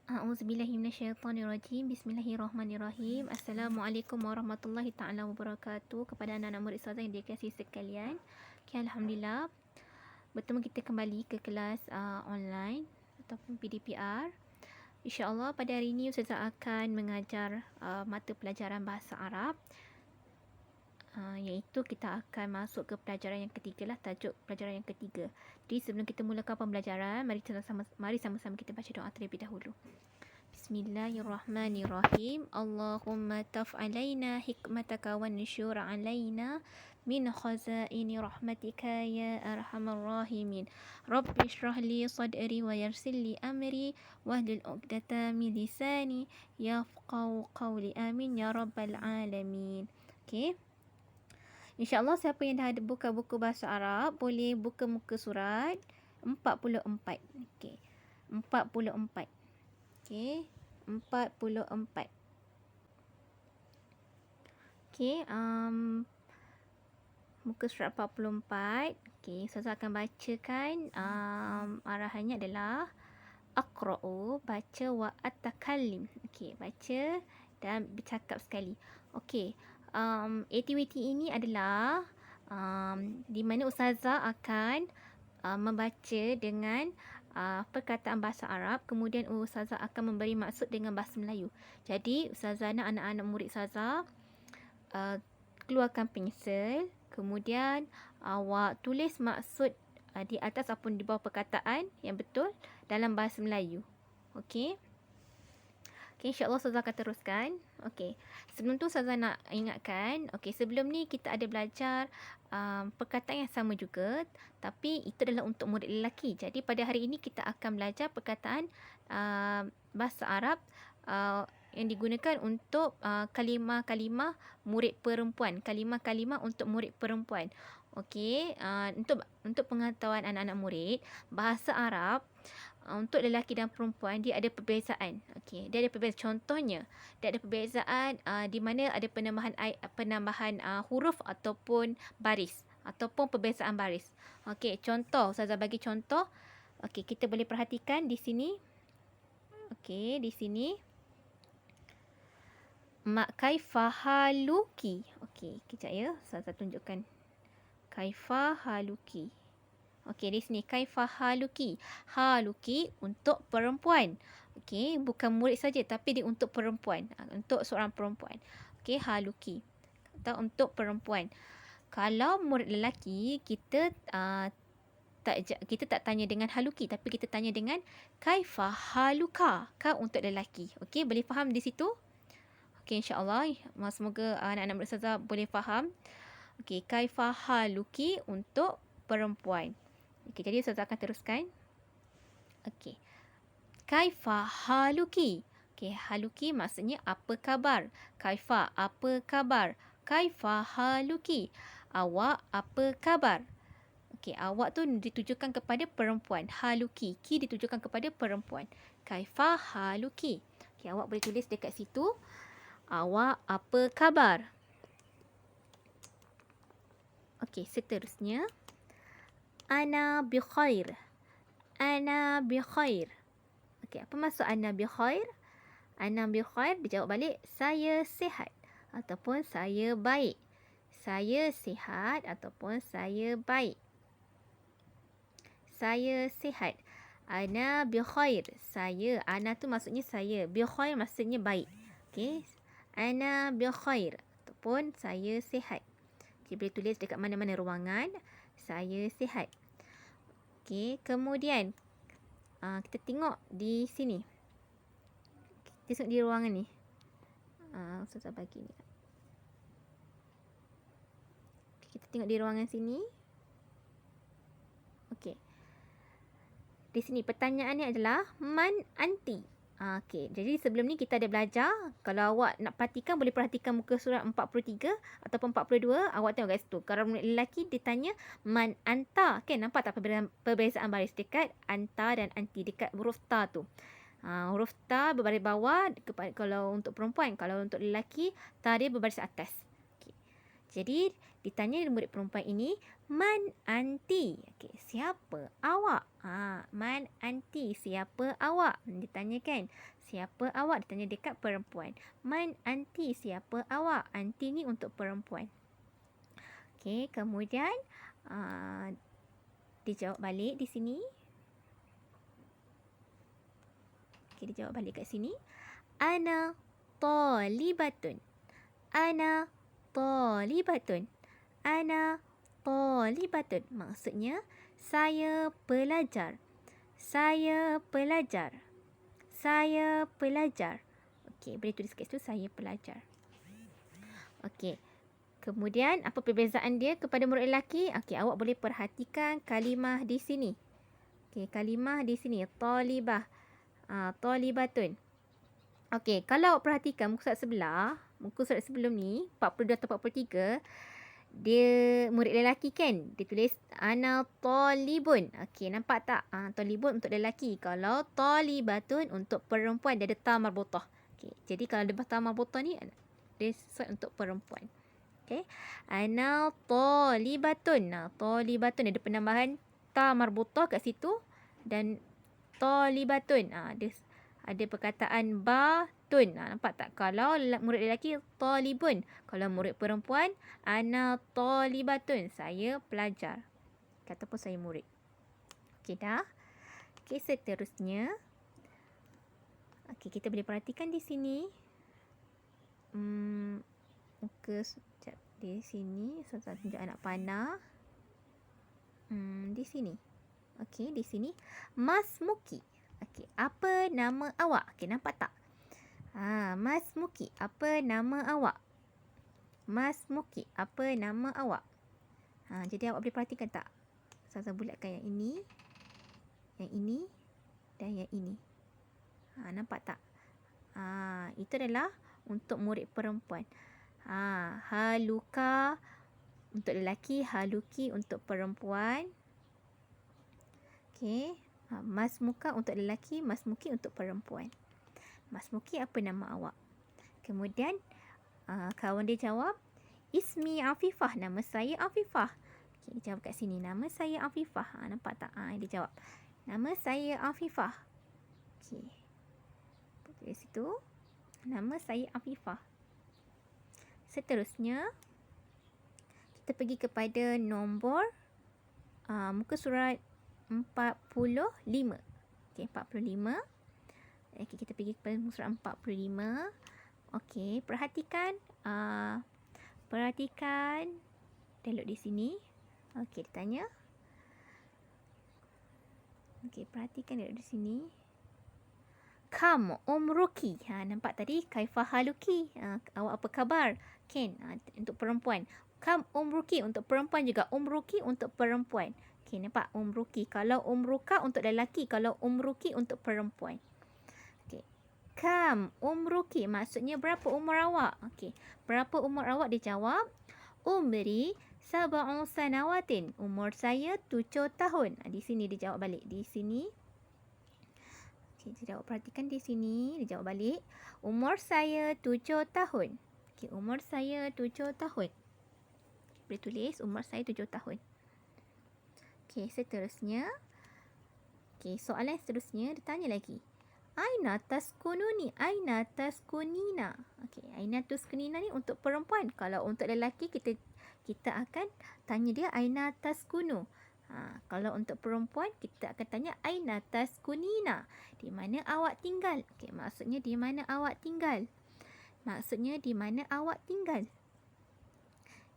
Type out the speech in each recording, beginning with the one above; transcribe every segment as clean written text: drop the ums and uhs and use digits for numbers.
A'udzubillahi minasyaitonirrajim. Bismillahirrahmanirrahim. Assalamualaikum warahmatullahi taala wabarakatuh kepada anak-anak murid ustazah yang dikasihi sekalian. Okay, alhamdulillah. Bertemu kita kembali ke kelas online ataupun PDPR. InsyaAllah pada hari ini ustazah akan mengajar mata pelajaran bahasa Arab. Iaitu kita akan masuk ke pelajaran yang ketiga lah, tajuk pelajaran yang ketiga. Jadi sebelum kita mulakan pembelajaran, mari sama-sama kita baca doa terlebih dahulu. Bismillahirrahmanirrahim. Allahumma taf alaina hikmataka wa nusyur alaina min khazaini rahmatika ya arhamar rahimin. Rabbi shrah li sadri wa yassir li amri wahlul 'uqdatam min lisani yafqahu qawli. Amin ya rabbal alamin. Okey. InsyaAllah siapa yang dah ada buka buku bahasa Arab, boleh buka muka surat 44. Okey. 44. Okey. 44. Okey. Muka surat 44. Okey. Ustazah akan bacakan. Arahannya adalah Aqra'u, baca, wa at-takallim. Okey. Baca dan bercakap sekali. Okey. Aktiviti ini adalah di mana ustazah akan membaca dengan perkataan bahasa Arab, kemudian ustazah akan memberi maksud dengan bahasa Melayu. Jadi ustazah nak anak-anak murid ustazah keluarkan pensel, kemudian awak tulis maksud di atas ataupun di bawah perkataan yang betul dalam bahasa Melayu. Okey. Okay, insyaAllah ustazah akan teruskan. Okay. Sebelum tu ustazah nak ingatkan, okay, sebelum ni kita ada belajar perkataan yang sama juga, tapi itu adalah untuk murid lelaki. Jadi pada hari ini kita akan belajar perkataan bahasa Arab yang digunakan untuk kalimah-kalimah murid perempuan. Kalimah-kalimah untuk murid perempuan. Okey, untuk pengetahuan anak-anak murid, bahasa Arab untuk lelaki dan perempuan dia ada perbezaan. Okey, dia ada perbezaan. Contohnya, dia ada perbezaan di mana ada penambahan huruf ataupun baris ataupun perbezaan baris. Okey, contoh ustazah bagi contoh. Okey, kita boleh perhatikan di sini. Okey, di sini mak kaifahaluki. Okey, kejap ya. Ustazah tunjukkan. Kaifahaluki. Okey, di sini kaifahaluki. Haluki untuk perempuan. Okey, bukan murid saja tapi dia untuk perempuan. Untuk seorang perempuan. Okey, haluki. Atau untuk perempuan. Kalau murid lelaki, kita tak tanya dengan haluki tapi kita tanya dengan kaifahaluka. Ka untuk lelaki. Okey, boleh faham di situ? Okey, insya-Allah semoga anak-anak murid ustazah boleh faham. Okey, kaifahaluki untuk perempuan. Okey, jadi ustazah akan teruskan. Okey. Kaifa haluki. Okey, haluki maksudnya apa khabar. Kaifa, apa khabar. Kaifa haluki. Awak apa khabar. Okey, awak tu ditujukan kepada perempuan. Haluki, ki ditujukan kepada perempuan. Kaifa haluki. Okey, awak boleh tulis dekat situ. Awak apa khabar. Okey, seterusnya. Ana bi khair. Ana bi khair. Okey, apa maksud ana bi khair? Ana bi khair dijawab balik saya sihat ataupun saya baik. Saya sihat ataupun saya baik. Saya sihat. Ana bi khair. Saya, ana tu maksudnya saya. Bi khair maksudnya baik. Okey. Ana bi khair ataupun saya sihat. Okey, boleh tulis dekat mana-mana ruangan. Saya sihat. Okey, kemudian kita tengok di sini. Kita tengok di ruangan ni. Ustazah bagi ni. Okay, kita tengok di ruangan sini. Okey. Di sini pertanyaannya adalah man anti. Okey, jadi sebelum ni kita ada belajar. Kalau awak nak perhatikan, boleh perhatikan muka surat 43 ataupun 42. Awak tengok kat situ. Kalau lelaki ditanya man anta. Okay, nampak tak perbezaan baris dekat anta dan anti dekat huruf ta tu. Huruf ta berbaris bawah kalau untuk perempuan. Kalau untuk lelaki, ta dia berbaris atas. Okay. Jadi ditanya murid perempuan ini, Man anti. Okey, siapa awak? Man anti, siapa awak? Ditanyakan. Siapa awak? Ditanya dekat perempuan. Man anti, siapa awak? Anti ni untuk perempuan. Okey, kemudian dijawab balik di sini. Okey, dijawab balik kat sini. Ana talibatun. Ana talibatun. Ana talibatun. Maksudnya, saya pelajar. Saya pelajar. Saya pelajar. Okey, boleh tulis kat situ, saya pelajar. Okey. Kemudian, apa perbezaan dia kepada murid lelaki? Okey, awak boleh perhatikan kalimah di sini. Okey, kalimah di sini. Talibah. Talibatun. Okey, kalau awak perhatikan muka surat sebelah, muka surat sebelum ni, 42 atau 43, dia murid lelaki kan? Dia tulis ana talibun. Okey, nampak tak? Talibun untuk lelaki. Kalau talibatun untuk perempuan, dia ada ta marbutah. Okey, jadi kalau ada ta marbutah ni, dia sesuai untuk perempuan. Okey. Ana talibatun. Talibatun ada penambahan ta marbutah kat situ dan talibatun. Dia ada perkataan batun. Nampak tak? Kalau murid lelaki, talibun. Kalau murid perempuan, ana talibatun. Saya pelajar. Ataupun saya murid. Okey dah. Okey, seterusnya. Okey, kita boleh perhatikan di sini. Muka sekejap. Di sini. Saya tunjuk anak panah. Di sini. Okey, di sini. Mas Muki. Okey, apa nama awak? Okey, nampak tak? Mas Muki, apa nama awak? Mas Muki, apa nama awak? Jadi awak boleh perhatikan tak? Saya bulatkan yang ini dan yang ini. Nampak tak? Itu adalah untuk murid perempuan. Haluka untuk lelaki, haluki untuk perempuan. Okey. Mas Muka untuk lelaki, Mas Muki untuk perempuan. Mas Muki, apa nama awak? Kemudian kawan dia jawab, Ismi Afifah, nama saya Afifah. Okey, dia jawab kat sini, nama saya Afifah. Nampak tak? Dia jawab, nama saya Afifah. Okey. Di situ, nama saya Afifah. Seterusnya, kita pergi kepada nombor muka surat 45. Okey, 45. Okey, kita pergi kepada muka surat 45. Okey, perhatikan. Perhatikan. Telok di sini. Okey, ditanya. Okey, perhatikan telok di sini. Kam umruki. Nampak tadi kaifah haluki. Awak apa khabar? Ken, untuk perempuan. Kam umruki untuk perempuan juga. Umruki untuk perempuan. Okey, nampak umruki. Kalau umruka untuk lelaki, kalau umruki untuk perempuan. Okey. Kam umruki maksudnya berapa umur awak? Okey. Berapa umur awak? Dia jawab, umri sab'u sanawatin. Umur saya 7 tahun. Di sini dia jawab balik. Di sini. Okey, jadi awak perhatikan di sini. Dia jawab balik. Umur saya 7 tahun. Okey, umur saya 7 tahun. Boleh tulis umur saya 7 tahun. Okey, seterusnya. Okey, soalan seterusnya dia tanya lagi. Aina taskununi? Aina taskunina? Okey, aina taskunina ni untuk perempuan. Kalau untuk lelaki kita akan tanya dia aina taskunu. Kalau untuk perempuan kita akan tanya aina taskunina? Di mana awak tinggal? Okey, maksudnya di mana awak tinggal? Maksudnya di mana awak tinggal?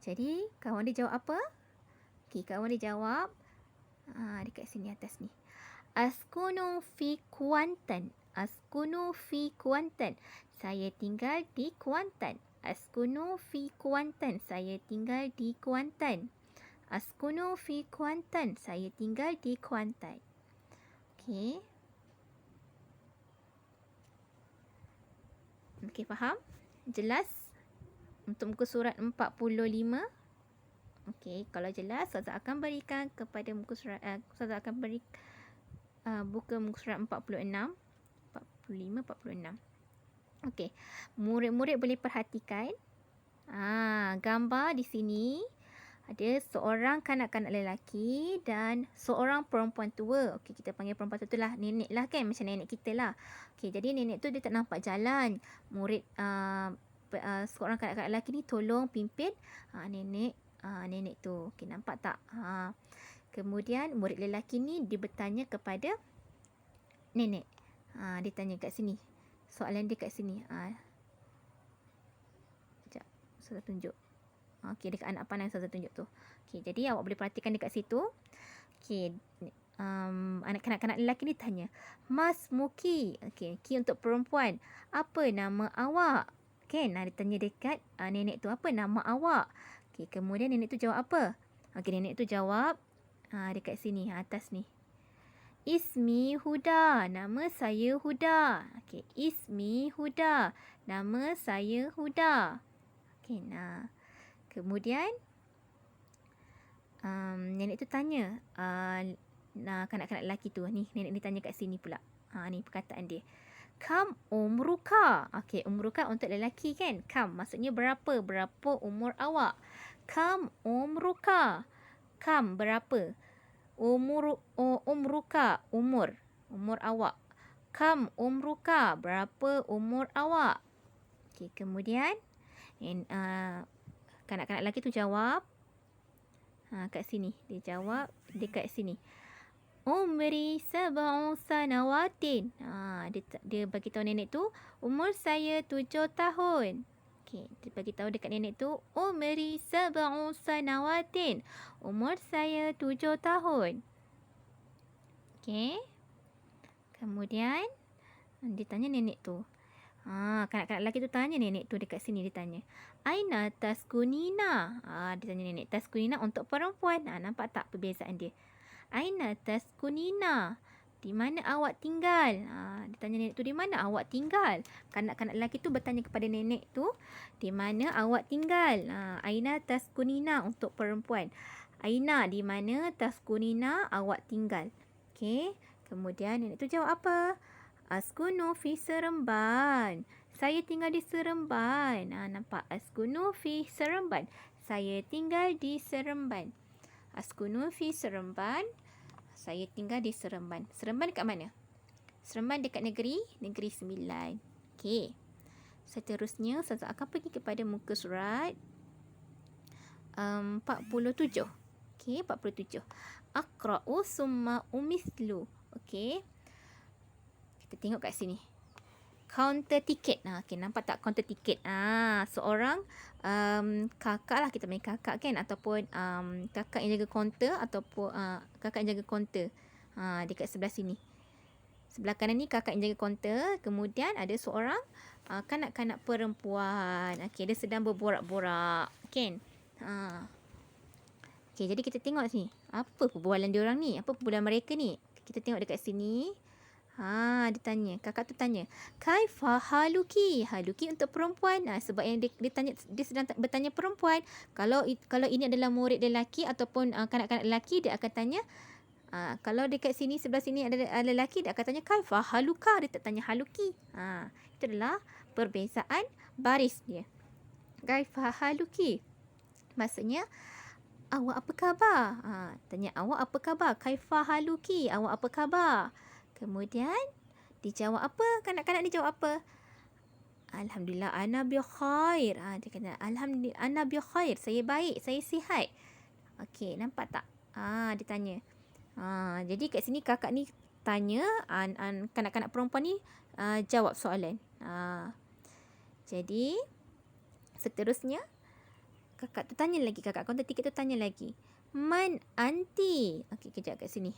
Jadi, kawan dia jawab apa? Okey, kawan dia jawab dekat sini atas ni. Askunu fi Kuantan. Askunu fi Kuantan. Saya tinggal di Kuantan. Askunu fi Kuantan. Saya tinggal di Kuantan. Askunu fi Kuantan. Saya tinggal di Kuantan. Okey. Okey, faham? Jelas? Untuk muka surat 45. Okey, kalau jelas, Ustazah akan berikan kepada muka surat, Ustazah akan beri buka muka surat 46, 45, 46. Okey, murid-murid boleh perhatikan gambar di sini. Ada seorang kanak-kanak lelaki dan seorang perempuan tua. Okey, kita panggil perempuan tua tu lah nenek lah kan, macam nenek kita lah. Okey, jadi nenek tu dia tak nampak jalan. Murid seorang kanak-kanak lelaki ni tolong pimpin nenek tu. Okey, nampak tak? Kemudian murid lelaki ni dia bertanya kepada nenek. Dia tanya kat sini. Soalan dia kat sini. Sekejap, saya tunjuk. Okey, dekat anak panah yang saya tunjuk tu. Okey, jadi awak boleh perhatikan dekat situ. Okey, anak kanak-kanak lelaki ni tanya, Mas Muki. Okey, Ki untuk perempuan. Apa nama awak? Kan? Dia tanya dekat nenek tu, apa nama awak? Okey, kemudian nenek tu jawab apa? Okey, nenek tu jawab dekat sini, atas ni. Ismi Huda. Nama saya Huda. Okey, Ismi Huda. Nama saya Huda. Okey, kemudian nenek tu tanya kanak-kanak lelaki tu. Ni nenek ni tanya kat sini pula. Ni perkataan dia. Kam umruka. Okey, umruka untuk lelaki kan? Kam maksudnya berapa? Berapa umur awak? Kam umruka. Kam berapa? Umruka umur. Umur awak. Kam umruka. Berapa umur awak? Okey, kemudian kanak-kanak lelaki tu jawab kat sini. Dia jawab dekat sini. Umri 7 sanawatin. Dia bagi tahu nenek tu, umur saya 7 tahun. Okey, dia bagi tahu dekat nenek tu, umri 7 sanawatin. Umur saya 7 tahun. Okey. Kemudian dia tanya nenek tu. Kanak-kanak lelaki tu tanya nenek tu dekat sini, dia tanya, Aina taskunina? Dia tanya nenek, taskunina untuk perempuan. Nampak tak perbezaan dia? Aina taskunina? Di mana awak tinggal? Dia tanya nenek tu, di mana awak tinggal? Kanak-kanak lelaki tu bertanya kepada nenek tu, di mana awak tinggal? Aina taskunina untuk perempuan. Aina, di mana taskunina awak tinggal? Okey. Kemudian nenek tu jawab apa? Askunu fi Seremban. Saya tinggal di Seremban. Nampak? Askunu fi Seremban. Saya tinggal di Seremban. Askunu fi Seremban. Saya tinggal di Seremban. Seremban dekat mana? Seremban dekat negeri Sembilan. Okey. Seterusnya, saya akan pergi kepada muka surat 47. Okey, 47. Aqra'u summa umithlu. Okey. Kita tengok kat sini. Counter tiket. Okey, nampak tak counter tiket? Seorang kakak lah, kita panggil kakak kan, ataupun kakak yang jaga kaunter, ataupun kakak yang jaga kaunter. Dekat sebelah sini. Sebelah kanan ni kakak yang jaga kaunter. Kemudian ada seorang kanak-kanak perempuan. Okey, dia sedang berborak-borak kan. Okey, jadi kita tengok sini. Apa perbualan dia orang ni? Apa perbualan mereka ni? Kita tengok dekat sini. Dia tanya, kakak tu tanya, Kaifa haluki? Haluki untuk perempuan. Sebab yang dia tanya, dia sedang bertanya perempuan. Kalau ini adalah murid lelaki ataupun kanak-kanak lelaki, dia akan tanya, kalau dekat sini, sebelah sini ada lelaki, dia akan tanya Kaifa haluka? Dia tak tanya haluki. Itu adalah perbezaan baris dia. Kaifa haluki? Maksudnya, awak apa khabar? Tanya, awak apa khabar? Kaifa haluki? Awak apa khabar? Kemudian dijawab apa? Kanak-kanak ni jawab apa? Alhamdulillah ana bi khair. Dia kata alhamdulillah ana bi khair. Saya baik, saya sihat. Okey, nampak tak? Dia tanya. Jadi kat sini kakak ni tanya, kanak-kanak perempuan ni jawab soalan. Jadi seterusnya kakak tu tanya lagi, kakak kaunter tiket tu tanya lagi. Man anti? Okey, kejap kat sini.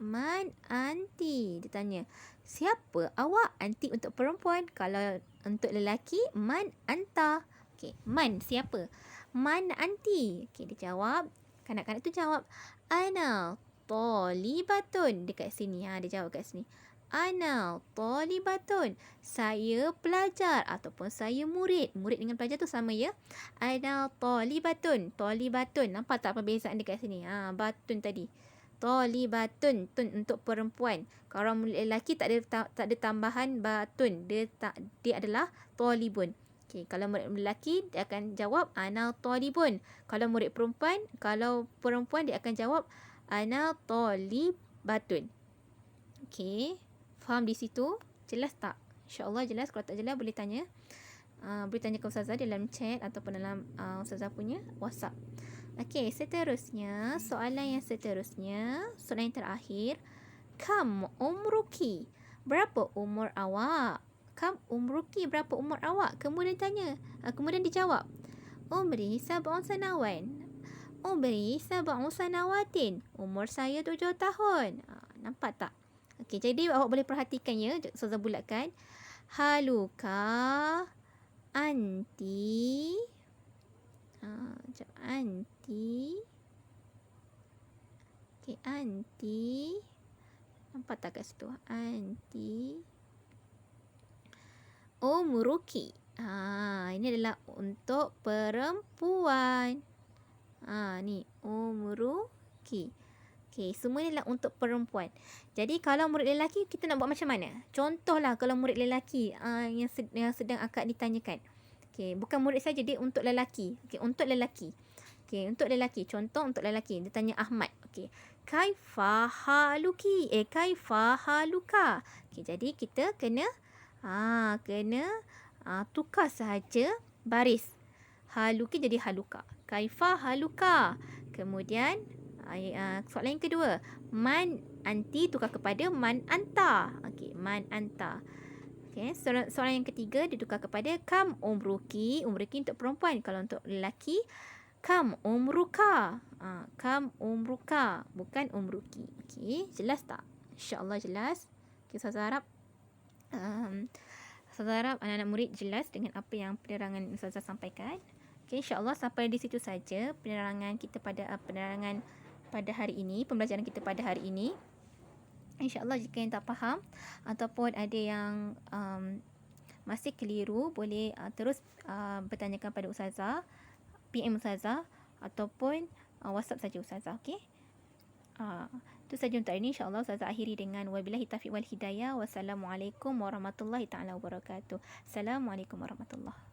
Man anti? Dia tanya, siapa awak? Anti untuk perempuan. Kalau untuk lelaki, man anta. Okey, man siapa? Man anti. Okey, dia jawab. Kanak-kanak tu jawab, ana talibatun. Dekat sini. Dia jawab kat sini. Ana talibatun. Saya pelajar ataupun saya murid. Murid dengan pelajar tu sama ya. Ana talibatun. Talibatun. Nampak tak perbezaan dekat sini? Batun tadi. Talibatun, tun untuk perempuan. Kalau murid lelaki tak ada tambahan batun. Dia adalah talibun. Okey, kalau murid lelaki dia akan jawab ana talibun. Kalau perempuan dia akan jawab ana talibatun. Okey, faham di situ? Jelas tak? InsyaAllah jelas. Kalau tak jelas boleh tanya. Boleh tanya ke Ustazah dalam chat ataupun dalam Ustazah punya WhatsApp. Okey, seterusnya, soalan yang terakhir. Kam umruki? Berapa umur awak? Kam umruki? Berapa umur awak? Kemudian dijawab. Umri sab'un sanawan. Umri sab'un sanawatin. Umur saya 7 tahun. Nampak tak? Okey, jadi awak boleh perhatikan ya. Ustazah bulatkan. Haluka anti. Anti. Okey, anti. Nampak tak kat situ? Anti. Umruki. Ini adalah untuk perempuan. Ni umruki. Okey, semua ni adalah untuk perempuan. Jadi kalau murid lelaki kita nak buat macam mana? Contohlah kalau murid lelaki yang sedang akak ditanyakan. Okey, bukan murid saja, dia untuk lelaki. Okey, untuk lelaki. Okey, untuk lelaki. Contoh untuk lelaki. Dia tanya Ahmad. Okey. Kaifa haluki? Kaifa haluka? Okey, jadi kita kena tukar sahaja baris. Haluki jadi haluka. Kaifa haluka? Kemudian soalan yang kedua, man anti tukar kepada man anta. Okey, man anta. Okey, soalan yang ketiga ditukar kepada kam umruki. Umruki untuk perempuan. Kalau untuk lelaki, kam umruka. Kam umruka, bukan umruki. Okey, jelas tak? InsyaAllah jelas. Okey, saya harap anak-anak murid jelas dengan apa yang penerangan Ustazah sampaikan. Okay, insyaAllah sampai di situ saja penerangan kita pada hari ini, pembelajaran kita pada hari ini. InsyaAllah jika yang tak faham ataupun ada yang masih keliru, boleh terus bertanyakan pada Ustazah, PM Ustazah ataupun WhatsApp saja Ustazah. Okay? Itu saja untuk hari ini. InsyaAllah Ustazah akhiri dengan wabillahi taufiq wal hidayah. Wassalamualaikum warahmatullahi ta'ala wabarakatuh. Assalamualaikum warahmatullahi